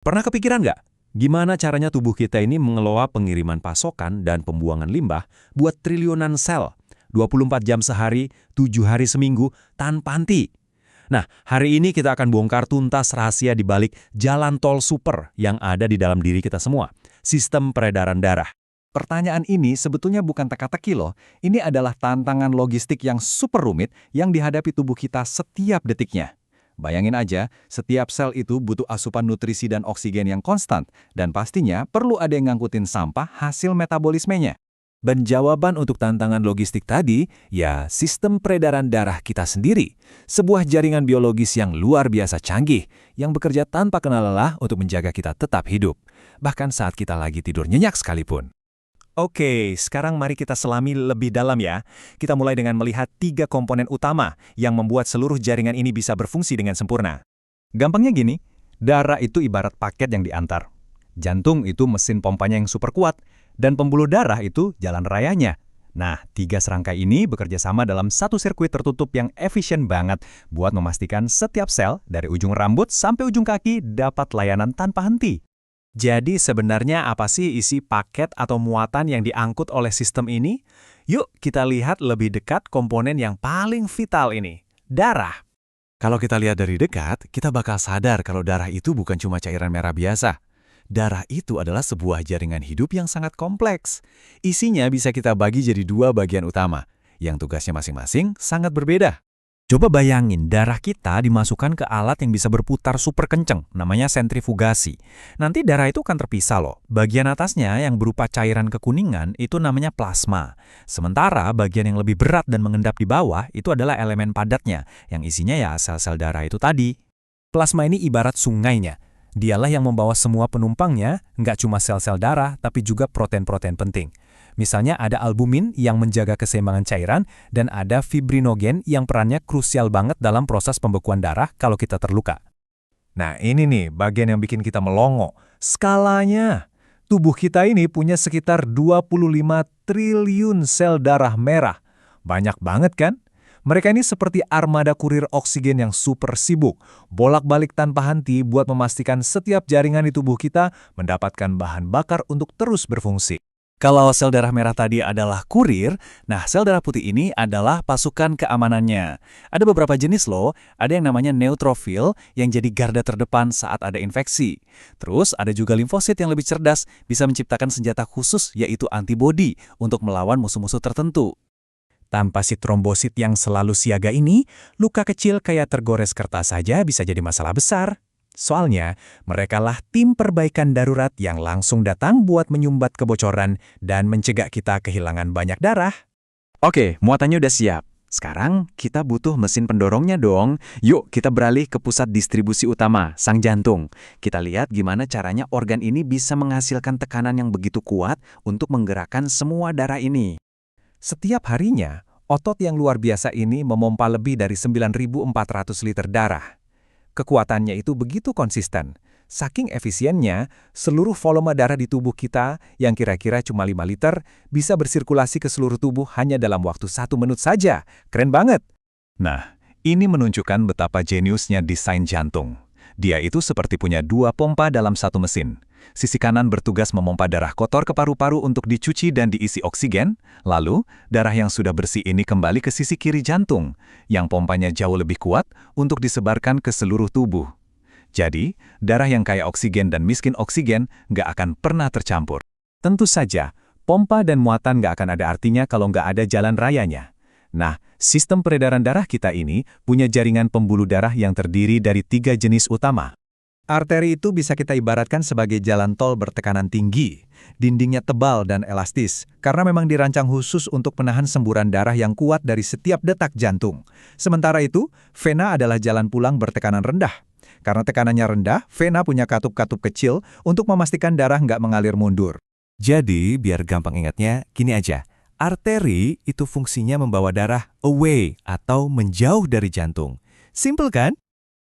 Pernah kepikiran nggak? Gimana caranya tubuh kita ini mengelola pengiriman pasokan dan pembuangan limbah buat triliunan sel? 24 jam sehari, 7 hari seminggu, tanpa henti. Nah, hari ini kita akan bongkar tuntas rahasia di balik jalan tol super yang ada di dalam diri kita semua. Sistem peredaran darah. Pertanyaan ini sebetulnya bukan teka-teki loh. Ini adalah tantangan logistik yang super rumit yang dihadapi tubuh kita setiap detiknya. Bayangin aja, setiap sel itu butuh asupan nutrisi dan oksigen yang konstan, dan pastinya perlu ada yang ngangkutin sampah hasil metabolismenya. Dan jawaban untuk tantangan logistik tadi, ya sistem peredaran darah kita sendiri. Sebuah jaringan biologis yang luar biasa canggih, yang bekerja tanpa kenal lelah untuk menjaga kita tetap hidup. Bahkan saat kita lagi tidur nyenyak sekalipun. Oke, sekarang mari kita selami lebih dalam ya. Kita mulai dengan melihat 3 komponen utama yang membuat seluruh jaringan ini bisa berfungsi dengan sempurna. Gampangnya gini, darah itu ibarat paket yang diantar. Jantung itu mesin pompanya yang super kuat, dan pembuluh darah itu jalan rayanya. Nah, 3 serangkai ini bekerja sama dalam satu sirkuit tertutup yang efisien banget buat memastikan setiap sel dari ujung rambut sampai ujung kaki dapat layanan tanpa henti. Jadi sebenarnya apa sih isi paket atau muatan yang diangkut oleh sistem ini? Yuk kita lihat lebih dekat komponen yang paling vital ini, darah. Kalau kita lihat dari dekat, kita bakal sadar kalau darah itu bukan cuma cairan merah biasa. Darah itu adalah sebuah jaringan hidup yang sangat kompleks. Isinya bisa kita bagi jadi 2 bagian utama, yang tugasnya masing-masing sangat berbeda. Coba bayangin, darah kita dimasukkan ke alat yang bisa berputar super kenceng, namanya sentrifugasi. Nanti darah itu akan terpisah loh. Bagian atasnya yang berupa cairan kekuningan itu namanya plasma. Sementara bagian yang lebih berat dan mengendap di bawah itu adalah elemen padatnya, yang isinya ya sel-sel darah itu tadi. Plasma ini ibarat sungainya. Dialah yang membawa semua penumpangnya, nggak cuma sel-sel darah, tapi juga protein-protein penting. Misalnya ada albumin yang menjaga keseimbangan cairan, dan ada fibrinogen yang perannya krusial banget dalam proses pembekuan darah kalau kita terluka. Nah ini nih bagian yang bikin kita melongo. Skalanya, tubuh kita ini punya sekitar 25 triliun sel darah merah. Banyak banget kan? Mereka ini seperti armada kurir oksigen yang super sibuk, bolak-balik tanpa henti buat memastikan setiap jaringan di tubuh kita mendapatkan bahan bakar untuk terus berfungsi. Kalau sel darah merah tadi adalah kurir, nah sel darah putih ini adalah pasukan keamanannya. Ada beberapa jenis loh, ada yang namanya neutrofil yang jadi garda terdepan saat ada infeksi. Terus ada juga limfosit yang lebih cerdas, bisa menciptakan senjata khusus yaitu antibodi untuk melawan musuh-musuh tertentu. Tanpa si trombosit yang selalu siaga ini, luka kecil kayak tergores kertas saja bisa jadi masalah besar. Soalnya, merekalah tim perbaikan darurat yang langsung datang buat menyumbat kebocoran dan mencegah kita kehilangan banyak darah. Oke, muatannya udah siap. Sekarang kita butuh mesin pendorongnya dong. Yuk kita beralih ke pusat distribusi utama, sang jantung. Kita lihat gimana caranya organ ini bisa menghasilkan tekanan yang begitu kuat untuk menggerakkan semua darah ini. Setiap harinya, otot yang luar biasa ini memompa lebih dari 9.400 liter darah. Kekuatannya itu begitu konsisten. Saking efisiennya, seluruh volume darah di tubuh kita yang kira-kira cuma 5 liter bisa bersirkulasi ke seluruh tubuh hanya dalam waktu 1 menit saja. Keren banget! Nah, ini menunjukkan betapa jeniusnya desain jantung. Dia itu seperti punya 2 pompa dalam satu mesin. Sisi kanan bertugas memompa darah kotor ke paru-paru untuk dicuci dan diisi oksigen, lalu darah yang sudah bersih ini kembali ke sisi kiri jantung, yang pompanya jauh lebih kuat untuk disebarkan ke seluruh tubuh. Jadi, darah yang kaya oksigen dan miskin oksigen nggak akan pernah tercampur. Tentu saja, pompa dan muatan nggak akan ada artinya kalau nggak ada jalan rayanya. Nah, sistem peredaran darah kita ini punya jaringan pembuluh darah yang terdiri dari 3 jenis utama. Arteri itu bisa kita ibaratkan sebagai jalan tol bertekanan tinggi. Dindingnya tebal dan elastis, karena memang dirancang khusus untuk menahan semburan darah yang kuat dari setiap detak jantung. Sementara itu, vena adalah jalan pulang bertekanan rendah. Karena tekanannya rendah, vena punya katup-katup kecil untuk memastikan darah nggak mengalir mundur. Jadi, biar gampang ingatnya, gini aja. Arteri itu fungsinya membawa darah away atau menjauh dari jantung. Simple kan?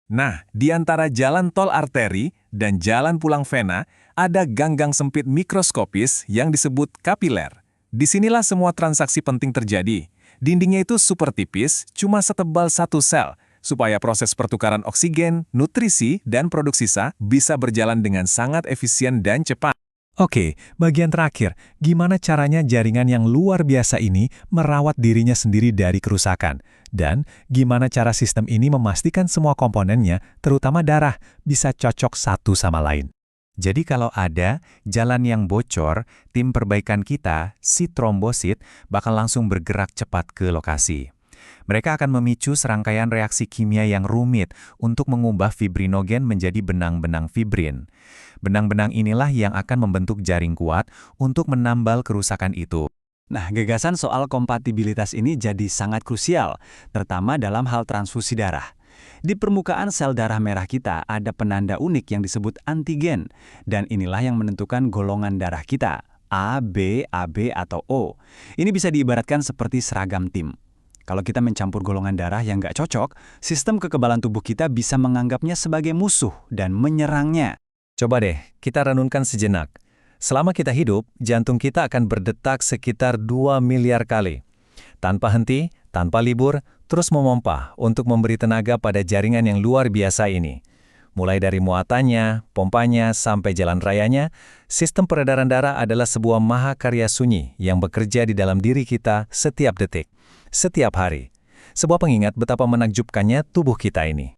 Nah, di antara jalan tol arteri dan jalan pulang vena, ada gang-gang sempit mikroskopis yang disebut kapiler. Disinilah semua transaksi penting terjadi. Dindingnya itu super tipis, cuma setebal 1 sel. supaya proses pertukaran oksigen, nutrisi, dan produksi sisa bisa berjalan dengan sangat efisien dan cepat. Oke, bagian terakhir, gimana caranya jaringan yang luar biasa ini merawat dirinya sendiri dari kerusakan? Dan gimana cara sistem ini memastikan semua komponennya, terutama darah, bisa cocok satu sama lain? Jadi kalau ada jalan yang bocor, tim perbaikan kita, si trombosit, bakal langsung bergerak cepat ke lokasi. Mereka akan memicu serangkaian reaksi kimia yang rumit untuk mengubah fibrinogen menjadi benang-benang fibrin. Benang-benang inilah yang akan membentuk jaring kuat untuk menambal kerusakan itu. Nah, gagasan soal kompatibilitas ini jadi sangat krusial, terutama dalam hal transfusi darah. Di permukaan sel darah merah kita ada penanda unik yang disebut antigen, dan inilah yang menentukan golongan darah kita, A, B, AB, atau O. Ini bisa diibaratkan seperti seragam tim. Kalau kita mencampur golongan darah yang nggak cocok, sistem kekebalan tubuh kita bisa menganggapnya sebagai musuh dan menyerangnya. Coba deh, kita renungkan sejenak. Selama kita hidup, jantung kita akan berdetak sekitar 2 miliar kali. Tanpa henti, tanpa libur, terus memompa untuk memberi tenaga pada jaringan yang luar biasa ini. Mulai dari muatannya, pompanya, sampai jalan rayanya, sistem peredaran darah adalah sebuah mahakarya sunyi yang bekerja di dalam diri kita setiap detik, setiap hari. Sebuah pengingat betapa menakjubkannya tubuh kita ini.